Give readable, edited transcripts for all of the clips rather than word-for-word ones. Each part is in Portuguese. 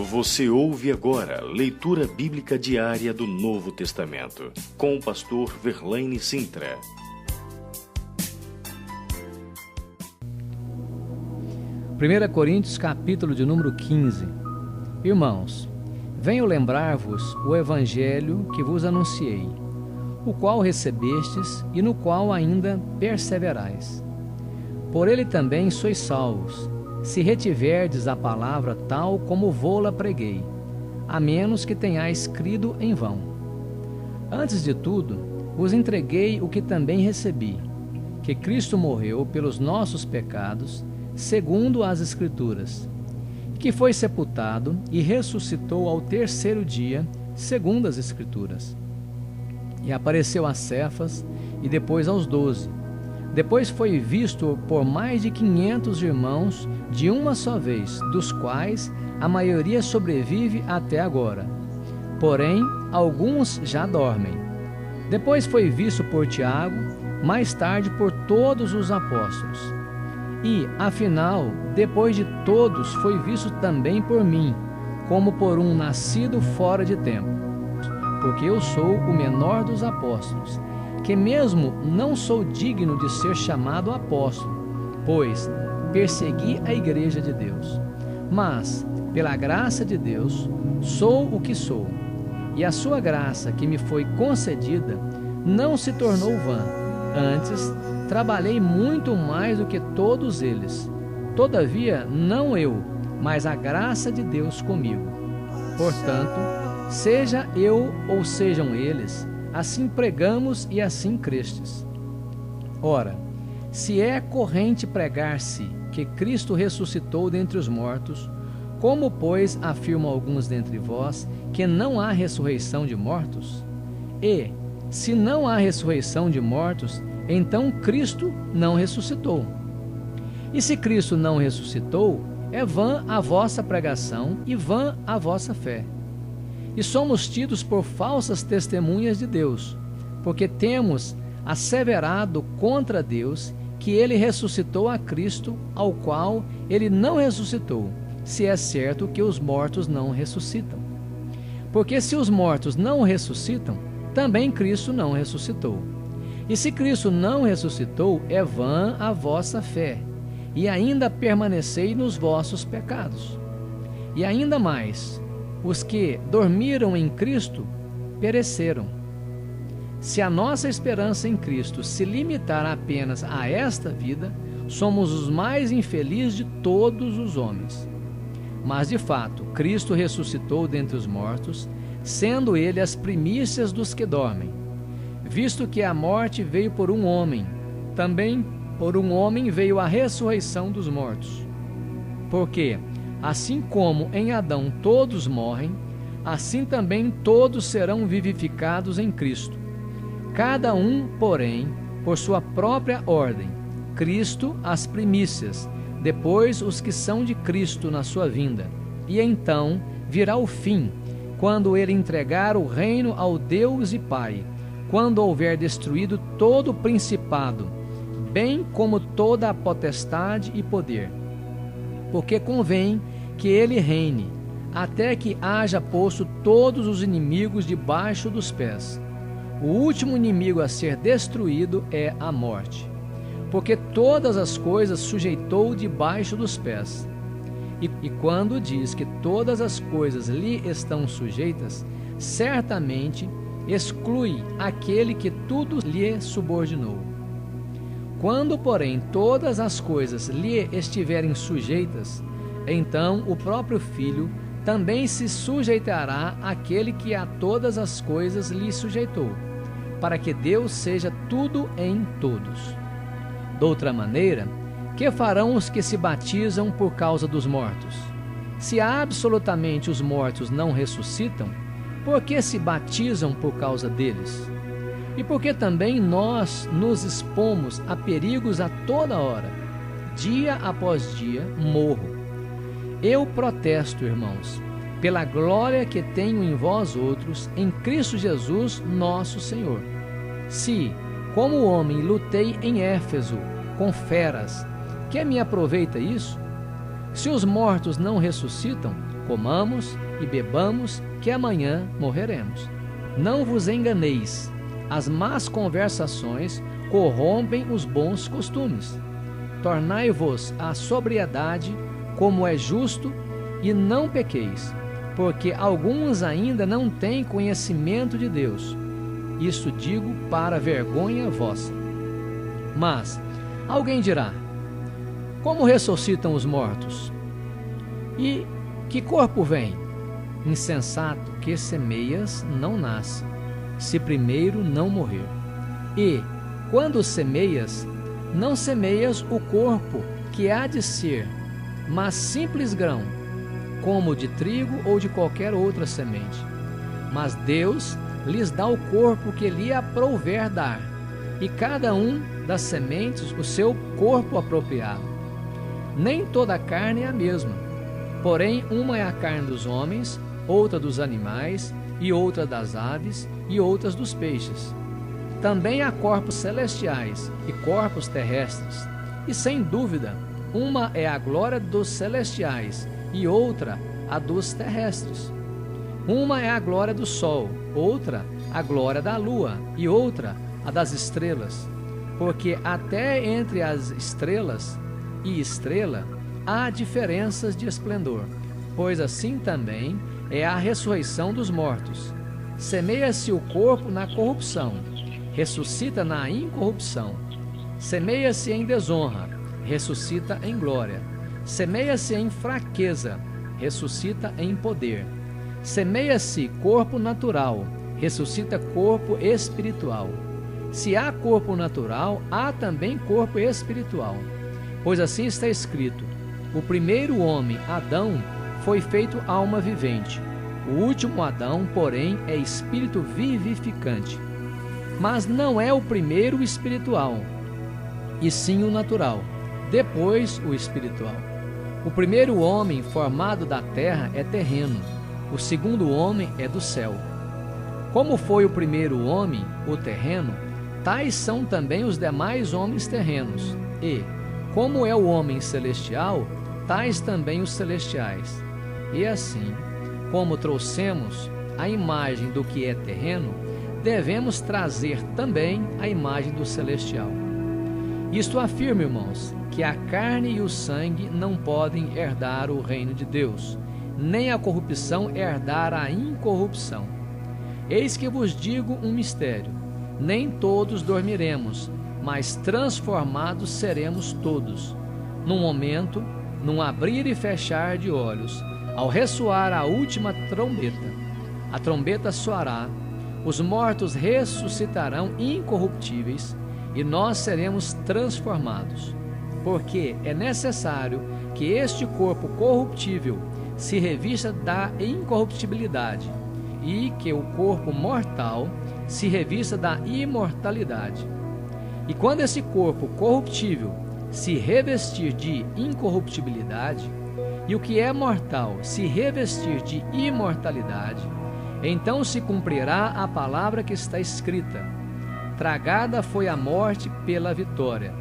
Você ouve agora leitura bíblica diária do Novo Testamento, com o pastor Verlaine Sintra. 1 Coríntios, capítulo de número 15. Irmãos, venho lembrar-vos o evangelho que vos anunciei, o qual recebestes e no qual ainda perseverais. Por ele também sois salvos, se retiverdes a palavra tal como vô-la preguei, a menos que tenhais crido em vão. Antes de tudo, vos entreguei o que também recebi, que Cristo morreu pelos nossos pecados, segundo as Escrituras, que foi sepultado e ressuscitou ao terceiro dia, segundo as Escrituras. E apareceu a Cefas e depois aos 12. Depois foi visto por mais de 500 irmãos de uma só vez, dos quais a maioria sobrevive até agora. Porém, alguns já dormem. Depois foi visto por Tiago, mais tarde por todos os apóstolos. E, afinal, depois de todos foi visto também por mim, como por um nascido fora de tempo. Porque eu sou o menor dos apóstolos, que mesmo não sou digno de ser chamado apóstolo, pois persegui a igreja de Deus. Mas, pela graça de Deus, sou o que sou, e a sua graça que me foi concedida não se tornou vã. Antes, trabalhei muito mais do que todos eles. Todavia, não eu, mas a graça de Deus comigo. Portanto, seja eu ou sejam eles, assim pregamos e assim crestes. Ora, se é corrente pregar-se que Cristo ressuscitou dentre os mortos, como, pois, afirmam alguns dentre vós que não há ressurreição de mortos? E, se não há ressurreição de mortos, então Cristo não ressuscitou. E se Cristo não ressuscitou, é vã a vossa pregação e vã a vossa fé. E somos tidos por falsas testemunhas de Deus, porque temos asseverado contra Deus que ele ressuscitou a Cristo, ao qual ele não ressuscitou, se é certo que os mortos não ressuscitam. Porque se os mortos não ressuscitam, também Cristo não ressuscitou. E se Cristo não ressuscitou, é vã a vossa fé, e ainda permanecei nos vossos pecados. E ainda mais, os que dormiram em Cristo pereceram. Se a nossa esperança em Cristo se limitar apenas a esta vida, somos os mais infelizes de todos os homens. Mas, de fato, Cristo ressuscitou dentre os mortos, sendo ele as primícias dos que dormem. Visto que a morte veio por um homem, também por um homem veio a ressurreição dos mortos. Porque, assim como em Adão todos morrem, assim também todos serão vivificados em Cristo. Cada um, porém, por sua própria ordem. Cristo as primícias, depois os que são de Cristo na sua vinda. E então virá o fim, quando ele entregar o reino ao Deus e Pai, quando houver destruído todo o principado, bem como toda a potestade e poder. Porque convém que ele reine, até que haja posto todos os inimigos debaixo dos pés. O último inimigo a ser destruído é a morte, porque todas as coisas sujeitou debaixo dos pés. E quando diz que todas as coisas lhe estão sujeitas, certamente exclui aquele que tudo lhe subordinou. Quando, porém, todas as coisas lhe estiverem sujeitas, então o próprio Filho também se sujeitará àquele que a todas as coisas lhe sujeitou, para que Deus seja tudo em todos. Doutra maneira, que farão os que se batizam por causa dos mortos? Se absolutamente os mortos não ressuscitam, por que se batizam por causa deles? E porque também nós nos expomos a perigos a toda hora, dia após dia morro. Eu protesto, irmãos, pela glória que tenho em vós outros, em Cristo Jesus, nosso Senhor. Se, como homem, lutei em Éfeso com feras, que me aproveita isso? Se os mortos não ressuscitam, comamos e bebamos, que amanhã morreremos. Não vos enganeis, as más conversações corrompem os bons costumes. Tornai-vos à sobriedade, como é justo, e não pequeis, porque alguns ainda não têm conhecimento de Deus. Isso digo para vergonha vossa. Mas alguém dirá: como ressuscitam os mortos? E que corpo vem? Insensato, que semeias não nasce, se primeiro não morrer. E, quando semeias, não semeias o corpo que há de ser, mas simples grão, como de trigo ou de qualquer outra semente. Mas Deus lhes dá o corpo que lhe aprouver dar, e cada um das sementes o seu corpo apropriado. Nem toda a carne é a mesma, porém uma é a carne dos homens, outra dos animais, e outra das aves, e outras dos peixes. Também há corpos celestiais e corpos terrestres, e sem dúvida, uma é a glória dos celestiais e outra a dos terrestres. Uma é a glória do sol, outra a glória da lua e outra a das estrelas, porque até entre as estrelas e estrela há diferenças de esplendor, pois assim também é a ressurreição dos mortos. Semeia-se o corpo na corrupção, ressuscita na incorrupção. Semeia-se em desonra, ressuscita em glória. Semeia-se em fraqueza, ressuscita em poder. Semeia-se corpo natural, ressuscita corpo espiritual. Se há corpo natural, há também corpo espiritual. Pois assim está escrito: o primeiro homem, Adão, foi feito alma vivente. O último Adão, porém, é espírito vivificante. Mas não é o primeiro o espiritual, e sim o natural, depois o espiritual. O primeiro homem formado da terra é terreno, o segundo homem é do céu. Como foi o primeiro homem, o terreno, tais são também os demais homens terrenos. E, como é o homem celestial, tais também os celestiais. E assim, como trouxemos a imagem do que é terreno, devemos trazer também a imagem do celestial. Isto afirma, irmãos, que a carne e o sangue não podem herdar o reino de Deus, nem a corrupção herdar a incorrupção. Eis que vos digo um mistério: nem todos dormiremos, mas transformados seremos todos, num momento, num abrir e fechar de olhos, ao ressoar a última trombeta. A trombeta soará, os mortos ressuscitarão incorruptíveis, e nós seremos transformados. Porque é necessário que este corpo corruptível se revista da incorruptibilidade, e que o corpo mortal se revista da imortalidade. E quando esse corpo corruptível se revestir de incorruptibilidade, e o que é mortal se revestir de imortalidade, então se cumprirá a palavra que está escrita: tragada foi a morte pela vitória.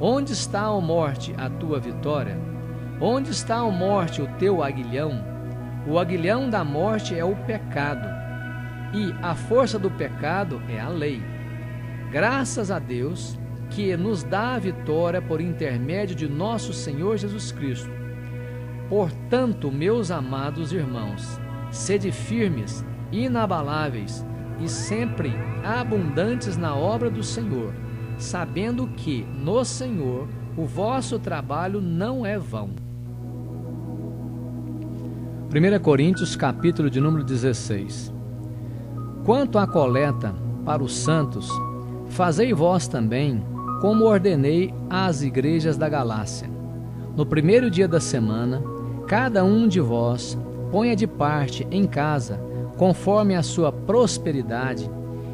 Onde está, ó morte, a tua vitória? Onde está, ó morte, o teu aguilhão? O aguilhão da morte é o pecado, e a força do pecado é a lei. Graças a Deus que nos dá a vitória por intermédio de nosso Senhor Jesus Cristo. Portanto, meus amados irmãos, sede firmes, inabaláveis e sempre abundantes na obra do Senhor, sabendo que no Senhor o vosso trabalho não é vão. 1 Coríntios, capítulo de número 16. Quanto à coleta para os santos, fazei vós também, como ordenei às igrejas da Galácia. No primeiro dia da semana, cada um de vós ponha de parte em casa, conforme a sua prosperidade,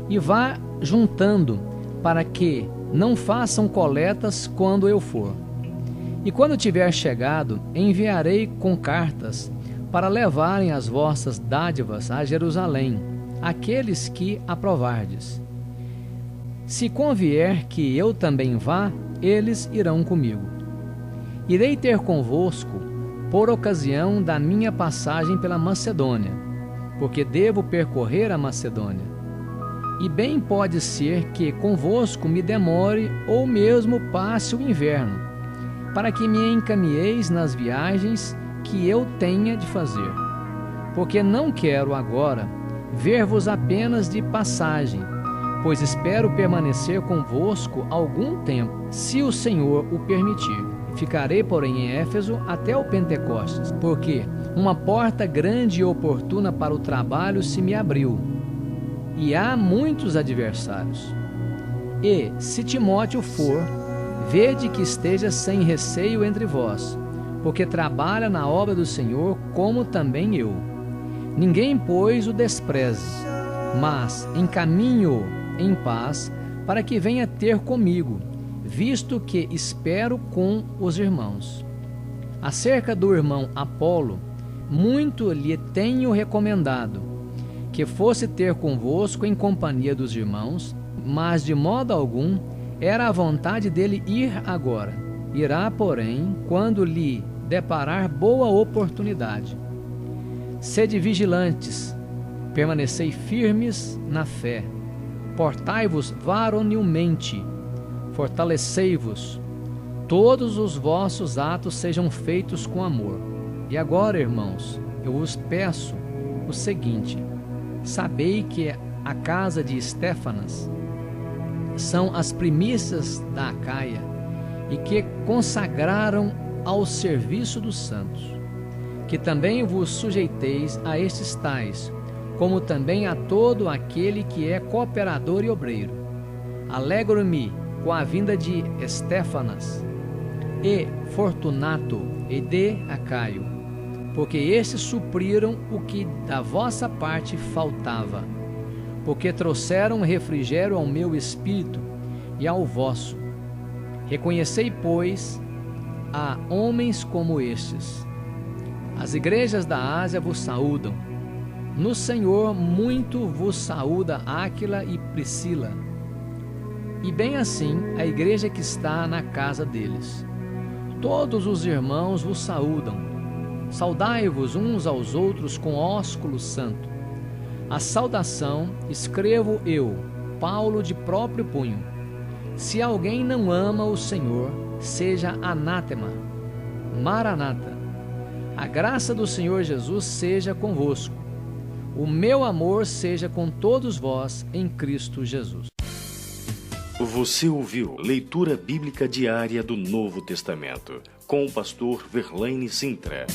e vá juntando, para que não façam coletas quando eu for. E quando tiver chegado, enviarei com cartas, para levarem as vossas dádivas a Jerusalém, aqueles que aprovardes. Se convier que eu também vá, eles irão comigo. Irei ter convosco por ocasião da minha passagem pela Macedônia, porque devo percorrer a Macedônia. E bem pode ser que convosco me demore ou mesmo passe o inverno, para que me encaminheis nas viagens que eu tenha de fazer. Porque não quero agora ver-vos apenas de passagem, pois espero permanecer convosco algum tempo, se o Senhor o permitir. Ficarei, porém, em Éfeso até o Pentecostes, porque uma porta grande e oportuna para o trabalho se me abriu, e há muitos adversários. E, se Timóteo for, vede que esteja sem receio entre vós, porque trabalha na obra do Senhor, como também eu. Ninguém, pois, o despreze, mas encaminhe-o em paz, para que venha ter comigo, visto que espero com os irmãos. Acerca do irmão Apolo, muito lhe tenho recomendado, que fosse ter convosco em companhia dos irmãos, mas de modo algum era a vontade dele ir agora. Irá, porém, quando lhe deparar boa oportunidade. Sede vigilantes, permanecei firmes na fé, portai-vos varonilmente, fortalecei-vos, todos os vossos atos sejam feitos com amor. E agora, irmãos, eu vos peço o seguinte: sabei que a casa de Estéfanas são as primícias da Acaia, e que consagraram ao serviço dos santos, que também vos sujeiteis a estes tais, como também a todo aquele que é cooperador e obreiro. Alegro-me com a vinda de Estéfanas e Fortunato e de Acaio, porque estes supriram o que da vossa parte faltava, porque trouxeram refrigério ao meu espírito e ao vosso. Reconhecei, pois, a homens como estes. As igrejas da Ásia vos saúdam. No Senhor muito vos saúda Áquila e Priscila, e bem assim a igreja que está na casa deles. Todos os irmãos vos saúdam. Saudai-vos uns aos outros com ósculo santo. A saudação escrevo eu, Paulo, de próprio punho. Se alguém não ama o Senhor, seja anátema. Maranata. A graça do Senhor Jesus seja convosco. O meu amor seja com todos vós em Cristo Jesus. Você ouviu Leitura Bíblica Diária do Novo Testamento, com o pastor Verlaine Sintra.